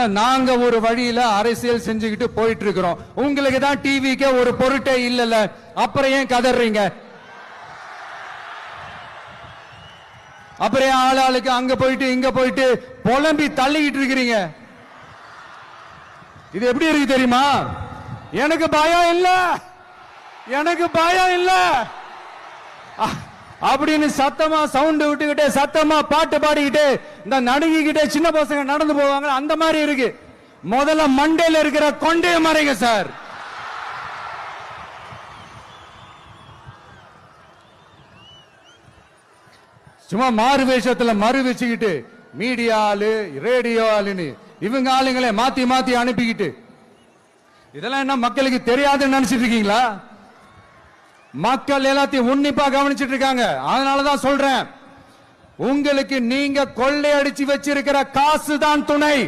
நாங்க ஒரு வழியில அரசியல் செஞ்சுக்கிட்டு போயிட்டு இருக்கிறோம். உங்களுக்கு தான் டிவிக்கே ஒரு பொருட்டே இல்லல, அப்புறம் ஏன் கதறீங்க? அப்புறம் ஆளாளுக்கு அங்க போயிட்டு இங்க போயிட்டு புலம்பி தள்ளிக்கிட்டு இருக்கிறீங்க. இது எப்படி இருக்கு தெரியுமா? எனக்கு பயம் இல்ல, எனக்கு பயம் இல்ல அப்படின்னு சத்தமா சவுண்ட் விட்டுக்கிட்டே சத்தமா பாட்டு பாடிக்கிட்டு இந்த நடுங்கிக்கிட்டே சின்ன பசங்க நடந்து போவாங்க, அந்த மாதிரி இருக்கு. முதல்ல மண்டையில இருக்கிற கொண்டைய மறைங்க சார். சும்மா மாறு வேஷத்துல மறு வச்சுக்கிட்டு மீடியா ஆளு ரேடியோ ஆளுன்னு இவங்க ஆளுங்களே மாத்தி மாத்தி அனுப்பிக்கிட்டு இதெல்லாம் என்ன மக்களுக்கு தெரியாதுன்னு நினைச்சிட்டு இருக்கீங்களா? மக்கள் எல்லாத்தையும் உன்னிப்பா கவனிச்சிட்டு இருக்காங்க. அதனாலதான் சொல்றேன், உங்களுக்கு நீங்க கொள்ளையடிச்சு வச்சிருக்கிற காசு தான் துணை.